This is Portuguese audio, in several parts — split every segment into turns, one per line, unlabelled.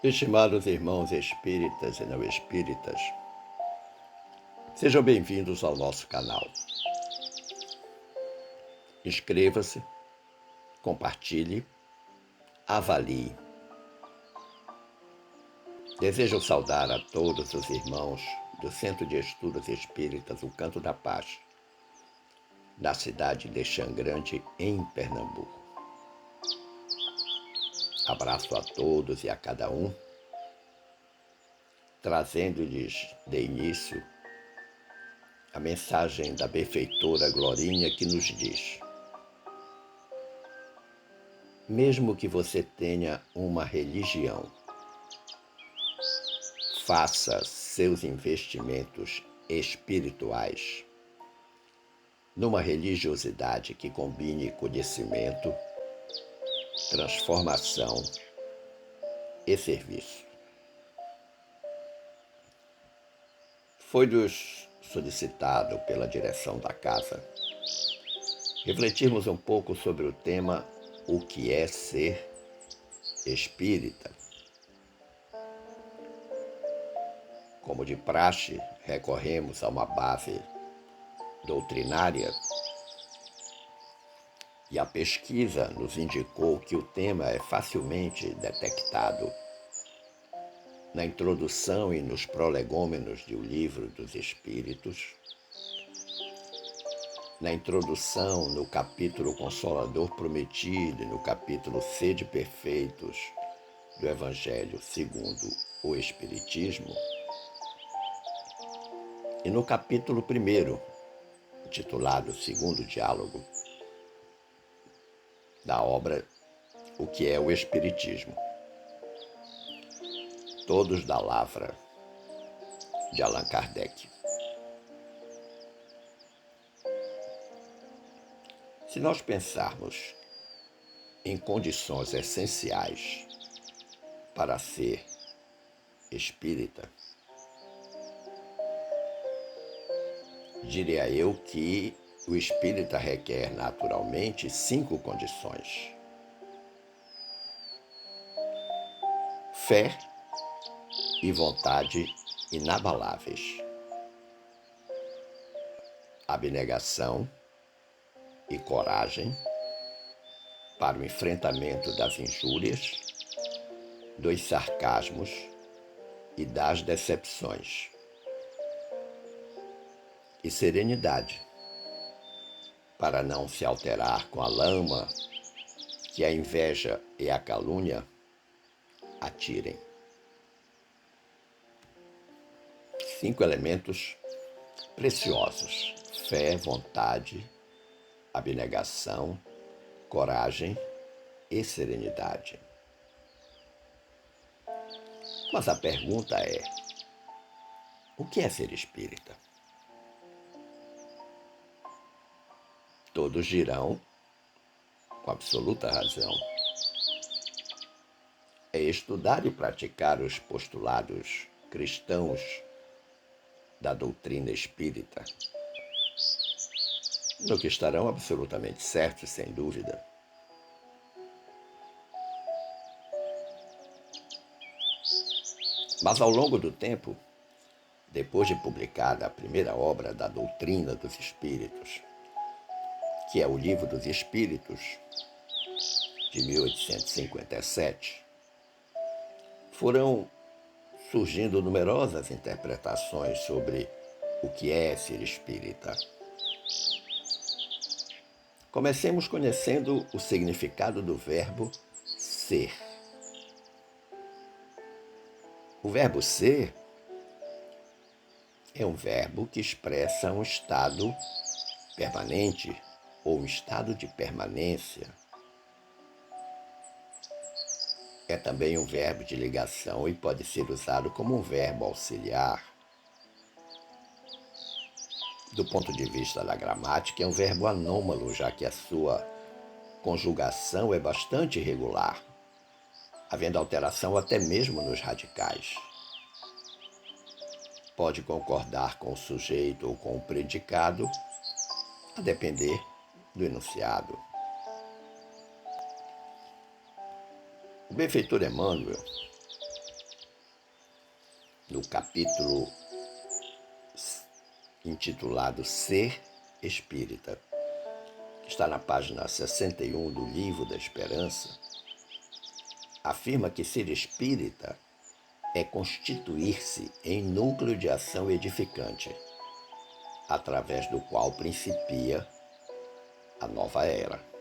Estimados irmãos espíritas e não espíritas, sejam bem-vindos ao nosso canal. Inscreva-se, compartilhe, avalie. Desejo saudar a todos os irmãos do Centro de Estudos Espíritas O Canto da Paz, da cidade de Xangrande, em Pernambuco. Abraço a todos e a cada um, trazendo-lhes de início a mensagem da benfeitora Glorinha, que nos diz: mesmo que você tenha uma religião, faça seus investimentos espirituais numa religiosidade que combine conhecimento, transformação e serviço. Foi-nos solicitado pela direção da casa refletirmos um pouco sobre o tema o que é ser espírita. Como de praxe, recorremos a uma base doutrinária e a pesquisa nos indicou que o tema é facilmente detectado na introdução e nos prolegômenos do Livro dos Espíritos, na introdução no capítulo Consolador Prometido e no capítulo Sede Perfeitos do Evangelho segundo o Espiritismo, e no capítulo 1, intitulado Segundo Diálogo, da obra O que é o Espiritismo, todos da lavra de Allan Kardec. Se nós pensarmos em condições essenciais para ser espírita, diria eu que o espírita requer naturalmente 5 condições: fé e vontade inabaláveis, abnegação e coragem para o enfrentamento das injúrias, dos sarcasmos e das decepções, e serenidade para não se alterar com a lama que a inveja e a calúnia atirem. 5 elementos preciosos: fé, vontade, abnegação, coragem e serenidade. Mas a pergunta é: o que é ser espírita? Todos dirão, com absoluta razão, é estudar e praticar os postulados cristãos da doutrina espírita, no que estarão absolutamente certos, sem dúvida. Mas ao longo do tempo, depois de publicada a primeira obra da doutrina dos espíritos, que é o Livro dos Espíritos, de 1857, foram surgindo numerosas interpretações sobre o que é ser espírita. Comecemos conhecendo o significado do verbo ser. O verbo ser é um verbo que expressa um estado permanente ou um estado de permanência. É também um verbo de ligação e pode ser usado como um verbo auxiliar. Do ponto de vista da gramática, é um verbo anômalo, já que a sua conjugação é bastante irregular, havendo alteração até mesmo nos radicais. Pode concordar com o sujeito ou com o predicado, a depender do enunciado. O benfeitor Emmanuel, no capítulo intitulado Ser Espírita, que está na página 61 do Livro da Esperança, afirma que ser espírita é constituir-se em núcleo de ação edificante, através do qual principia a nova era.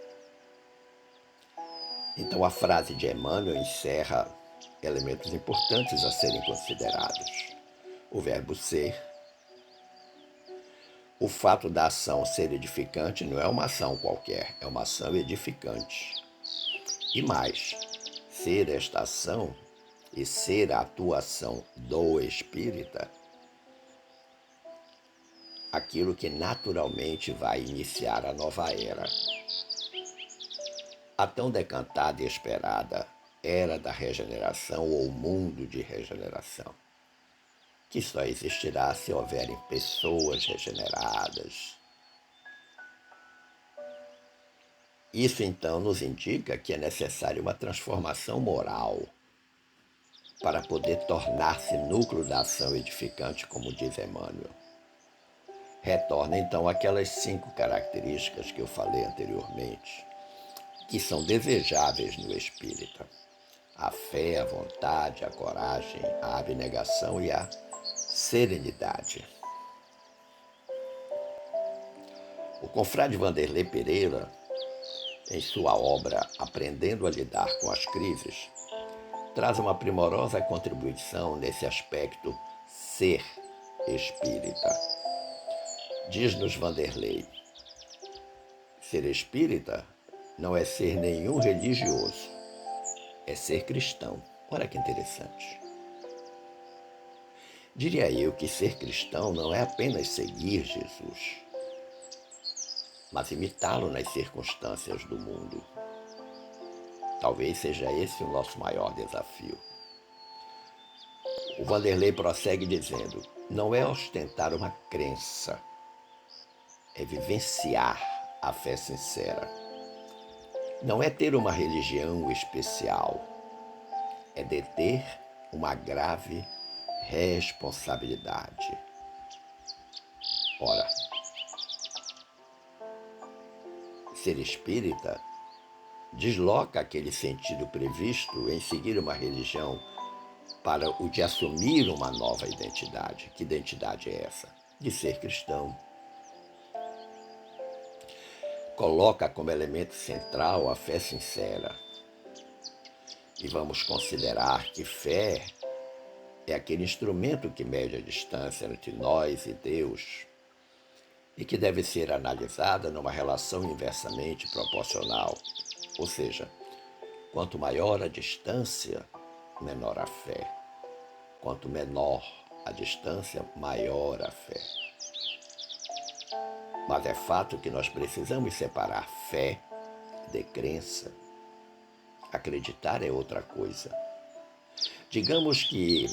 Então a frase de Emmanuel encerra elementos importantes a serem considerados. O verbo ser, o fato da ação ser edificante não é uma ação qualquer, é uma ação edificante. E mais, ser esta ação e ser a atuação do espírita aquilo que naturalmente vai iniciar a nova era. A tão decantada e esperada era da regeneração ou mundo de regeneração, que só existirá se houverem pessoas regeneradas. Isso então nos indica que é necessária uma transformação moral para poder tornar-se núcleo da ação edificante, como diz Emmanuel. Retorna então aquelas 5 características que eu falei anteriormente, que são desejáveis no espírita: a fé, a vontade, a coragem, a abnegação e a serenidade. O confrade Vanderlei Pereira, em sua obra Aprendendo a Lidar com as Crises, traz uma primorosa contribuição nesse aspecto ser espírita. Diz-nos Vanderlei: ser espírita não é ser nenhum religioso, é ser cristão. Olha que interessante. Diria eu que ser cristão não é apenas seguir Jesus, mas imitá-lo nas circunstâncias do mundo. Talvez seja esse o nosso maior desafio. O Vanderlei prossegue dizendo: não é ostentar uma crença, é vivenciar a fé sincera. Não é ter uma religião especial, é deter uma grave responsabilidade. Ora, ser espírita desloca aquele sentido previsto em seguir uma religião para o de assumir uma nova identidade. Que identidade é essa? De ser cristão. Coloca como elemento central a fé sincera. E vamos considerar que fé é aquele instrumento que mede a distância entre nós e Deus e que deve ser analisada numa relação inversamente proporcional. Ou seja, quanto maior a distância, menor a fé. Quanto menor a distância, maior a fé. Mas é fato que nós precisamos separar fé de crença. Acreditar é outra coisa. Digamos que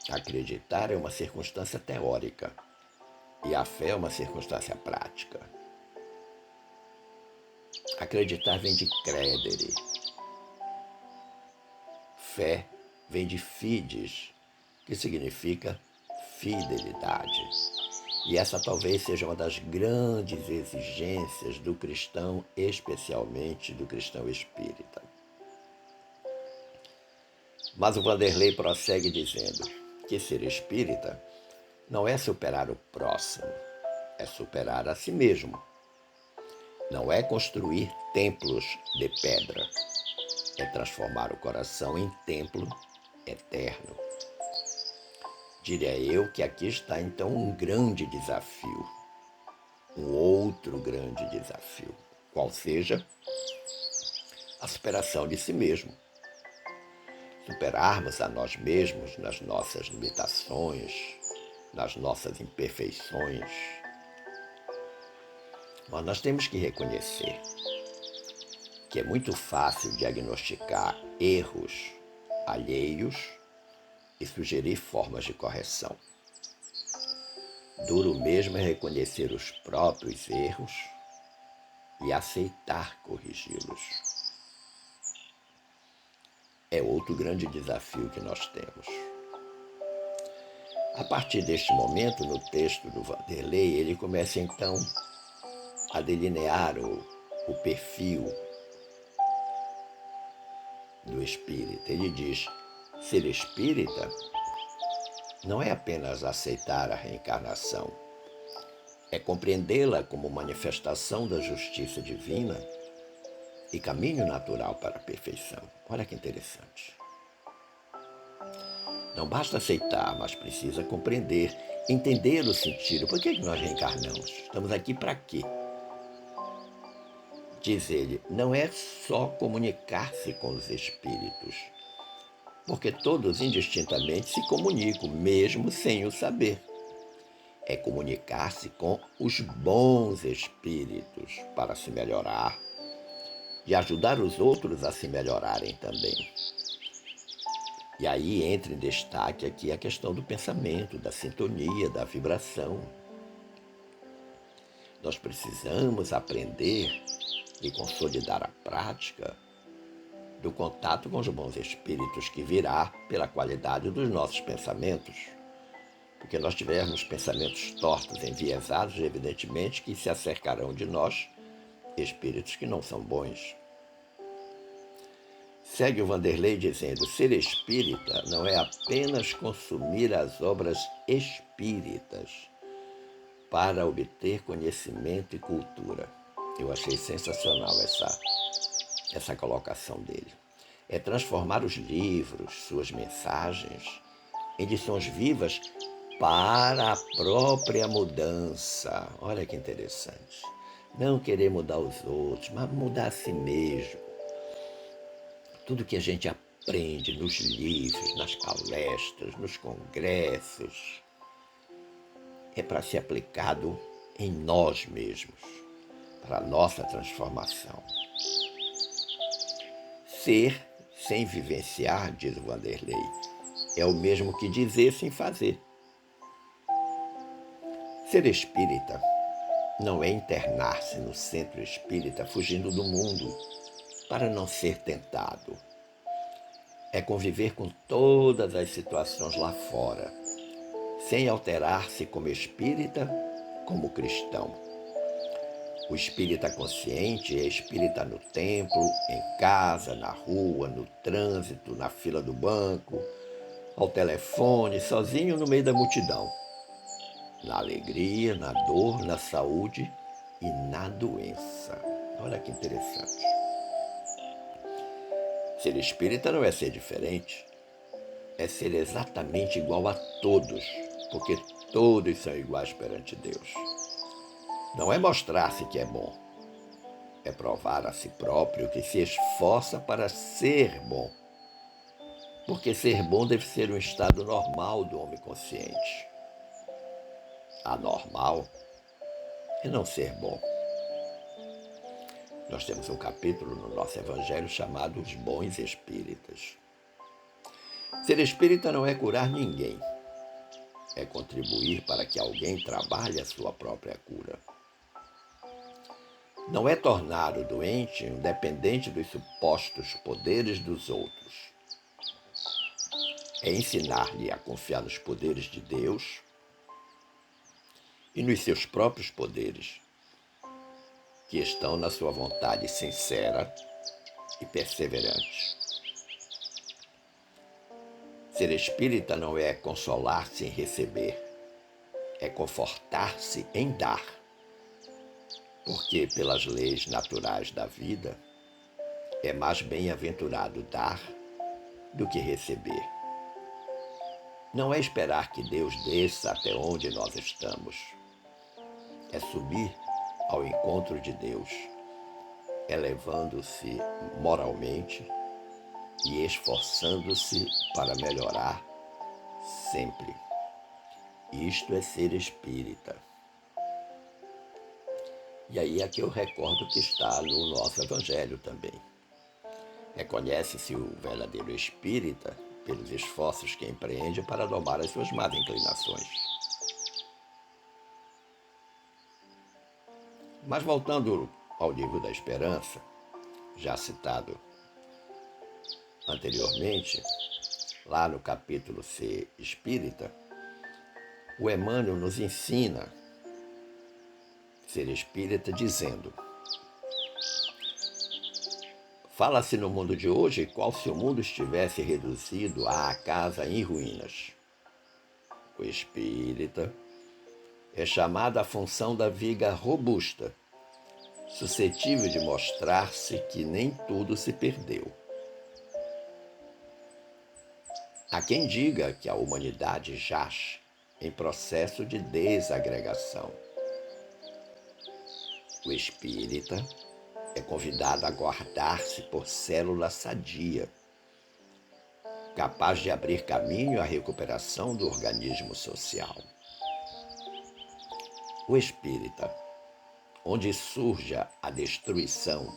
acreditar é uma circunstância teórica e a fé é uma circunstância prática. Acreditar vem de credere. Fé vem de fides, que significa fidelidade. E essa talvez seja uma das grandes exigências do cristão, especialmente do cristão espírita. Mas o Vanderlei prossegue dizendo que ser espírita não é superar o próximo, é superar a si mesmo. Não é construir templos de pedra, é transformar o coração em templo eterno. Diria eu que aqui está então um grande desafio, um outro grande desafio, qual seja a superação de si mesmo. Superarmos a nós mesmos nas nossas limitações, nas nossas imperfeições. Mas nós temos que reconhecer que é muito fácil diagnosticar erros alheios e sugerir formas de correção. Duro mesmo é reconhecer os próprios erros e aceitar corrigi-los. é outro grande desafio que nós temos. A partir deste momento, no texto do Vanderlei, ele começa então a delinear o perfil do espírita. Ele diz: ser espírita não é apenas aceitar a reencarnação, é compreendê-la como manifestação da justiça divina e caminho natural para a perfeição. Olha que interessante. Não basta aceitar, mas precisa compreender, entender o sentido. Por que nós reencarnamos? Estamos aqui para quê? Diz ele, não é só comunicar-se com os espíritos, porque todos indistintamente se comunicam, mesmo sem o saber. É comunicar-se com os bons espíritos para se melhorar e ajudar os outros a se melhorarem também. E aí entra em destaque aqui a questão do pensamento, da sintonia, da vibração. Nós precisamos aprender e consolidar a prática do contato com os bons espíritos que virá pela qualidade dos nossos pensamentos. Porque nós tivermos pensamentos tortos, enviesados, evidentemente que se acercarão de nós espíritos que não são bons. Segue o Vanderlei dizendo, ser espírita não é apenas consumir as obras espíritas para obter conhecimento e cultura. Eu achei sensacional essa colocação dele. É transformar os livros, suas mensagens, em lições vivas para a própria mudança. Olha que interessante. Não querer mudar os outros, mas mudar a si mesmo. Tudo que a gente aprende nos livros, nas palestras, nos congressos, é para ser aplicado em nós mesmos, para a nossa transformação. Ser sem vivenciar, diz o Vanderlei, é o mesmo que dizer sem fazer. Ser espírita não é internar-se no centro espírita fugindo do mundo para não ser tentado. É conviver com todas as situações lá fora, sem alterar-se como espírita, como cristão. O espírita consciente é espírita no templo, em casa, na rua, no trânsito, na fila do banco, ao telefone, sozinho no meio da multidão. Na alegria, na dor, na saúde e na doença. Olha que interessante. Ser espírita não é ser diferente, é ser exatamente igual a todos, porque todos são iguais perante Deus. Não é mostrar-se que é bom, é provar a si próprio que se esforça para ser bom, porque ser bom deve ser um estado normal do homem consciente. Anormal é não ser bom. Nós temos um capítulo no nosso Evangelho chamado Os Bons Espíritas. Ser espírita não é curar ninguém, é contribuir para que alguém trabalhe a sua própria cura. Não é tornar o doente um dependente dos supostos poderes dos outros. É ensinar-lhe a confiar nos poderes de Deus e nos seus próprios poderes, que estão na sua vontade sincera e perseverante. Ser espírita não é consolar-se em receber, é confortar-se em dar. Porque, pelas leis naturais da vida, é mais bem-aventurado dar do que receber. Não é esperar que Deus desça até onde nós estamos. É subir ao encontro de Deus, elevando-se moralmente e esforçando-se para melhorar sempre. Isto é ser espírita. E aí aqui eu recordo que está no nosso Evangelho também. Reconhece-se o verdadeiro espírita pelos esforços que empreende para domar as suas más inclinações. Mas voltando ao livro da Esperança, já citado anteriormente, lá no capítulo C Espírita, o Emmanuel nos ensina, ser espírita, dizendo: fala-se no mundo de hoje qual se o mundo estivesse reduzido à casa em ruínas. O espírita é chamado à função da viga robusta, suscetível de mostrar-se que nem tudo se perdeu. Há quem diga que a humanidade jaz em processo de desagregação. O espírita é convidado a guardar-se por célula sadia, capaz de abrir caminho à recuperação do organismo social. O espírita, onde surja a destruição,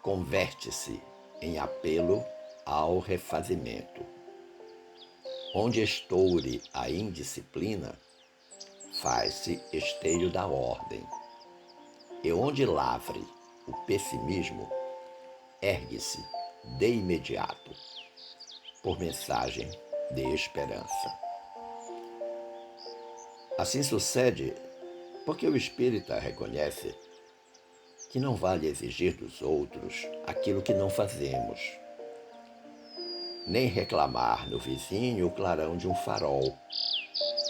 converte-se em apelo ao refazimento. Onde estoure a indisciplina, faz-se esteio da ordem. E onde lavre o pessimismo, ergue-se de imediato, por mensagem de esperança. Assim sucede porque o espírita reconhece que não vale exigir dos outros aquilo que não fazemos, nem reclamar no vizinho o clarão de um farol,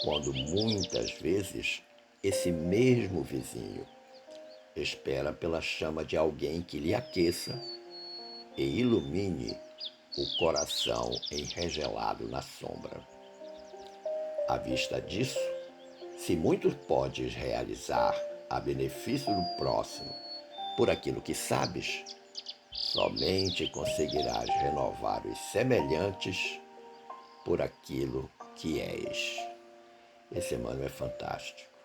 quando muitas vezes esse mesmo vizinho espera pela chama de alguém que lhe aqueça e ilumine o coração enregelado na sombra. À vista disso, se muito podes realizar a benefício do próximo por aquilo que sabes, somente conseguirás renovar os semelhantes por aquilo que és. Esse Emmanuel é fantástico.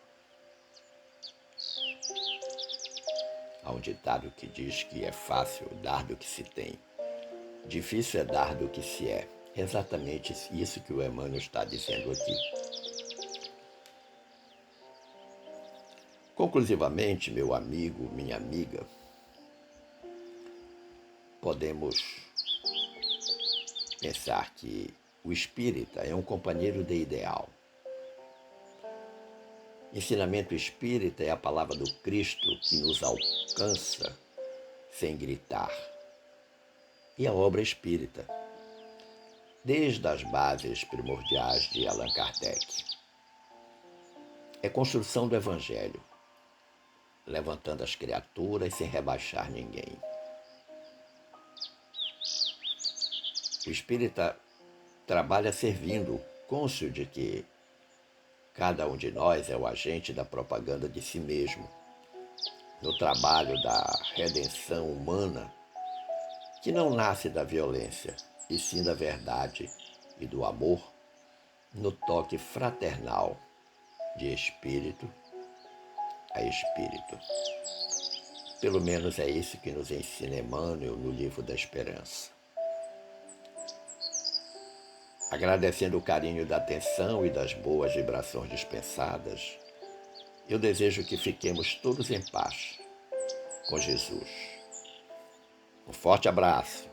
Há um ditado que diz que é fácil dar do que se tem, difícil é dar do que se é. Exatamente isso que o Emmanuel está dizendo aqui. Conclusivamente, meu amigo, minha amiga, podemos pensar que o espírita é um companheiro de ideal. Ensinamento espírita é a palavra do Cristo que nos alcança sem gritar. E a obra espírita, desde as bases primordiais de Allan Kardec, é construção do Evangelho, levantando as criaturas sem rebaixar ninguém. O espírita trabalha servindo, cônscio de que cada um de nós é o agente da propaganda de si mesmo, no trabalho da redenção humana, que não nasce da violência, e sim da verdade e do amor, no toque fraternal de espírito a espírito. Pelo menos é isso que nos ensina Emmanuel no Livro da Esperança. Agradecendo o carinho da atenção e das boas vibrações dispensadas, eu desejo que fiquemos todos em paz com Jesus. Um forte abraço.